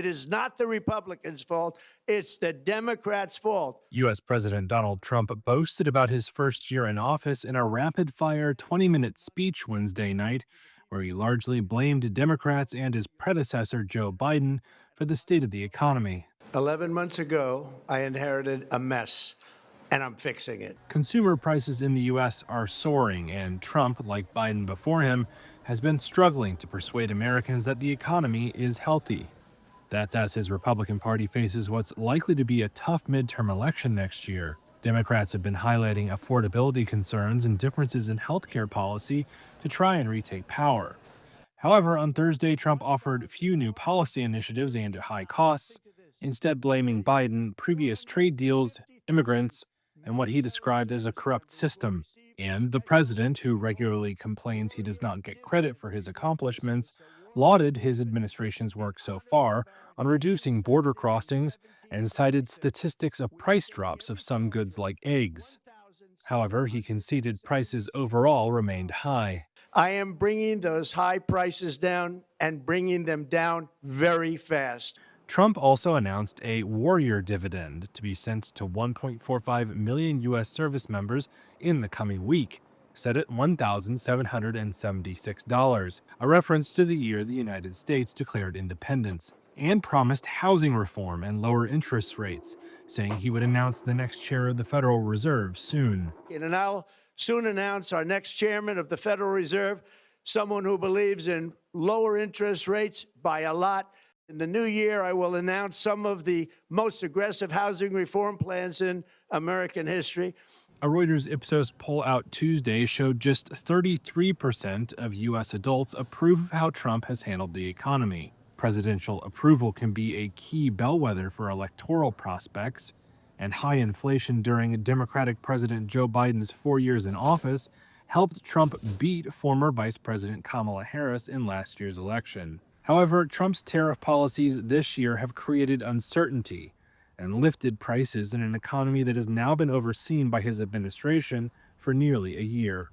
It is not the Republicans' fault. It's the Democrats' fault. U.S. President Donald Trump boasted about his first year in office in a rapid-fire 20-minute speech Wednesday night, where he largely blamed Democrats and his predecessor, Joe Biden, for the state of the economy. 11 months ago, I inherited a mess, and I'm fixing it. Consumer prices in the U.S. are soaring, and Trump, like Biden before him, has been struggling to persuade Americans that the economy is healthy. That's as his Republican Party faces what's likely to be a tough midterm election next year. Democrats have been highlighting affordability concerns and differences in healthcare policy to try and retake power. However, on Thursday, Trump offered few new policy initiatives aimed at high costs, instead blaming Biden, previous trade deals, immigrants, and what he described as a corrupt system. And the president, who regularly complains he does not get credit for his accomplishments, lauded his administration's work so far on reducing border crossings and cited statistics of price drops of some goods like eggs. However, he conceded prices overall remained high. I am bringing those high prices down and bringing them down very fast. Trump also announced a warrior dividend to be sent to 1.45 million U.S. service members in the coming week, set at $1,776, a reference to the year the United States declared independence, and promised housing reform and lower interest rates, saying he would announce the next chair of the Federal Reserve soon. And I'll soon announce our next chairman of the Federal Reserve, someone who believes in lower interest rates by a lot. In the new year, I will announce some of the most aggressive housing reform plans in American history. A Reuters Ipsos poll out Tuesday showed just 33% of U.S. adults approve of how Trump has handled the economy. Presidential approval can be a key bellwether for electoral prospects, and high inflation during Democratic President Joe Biden's 4 years in office helped Trump beat former Vice President Kamala Harris in last year's election. However, Trump's tariff policies this year have created uncertainty and lifted prices in an economy that has now been overseen by his administration for nearly a year.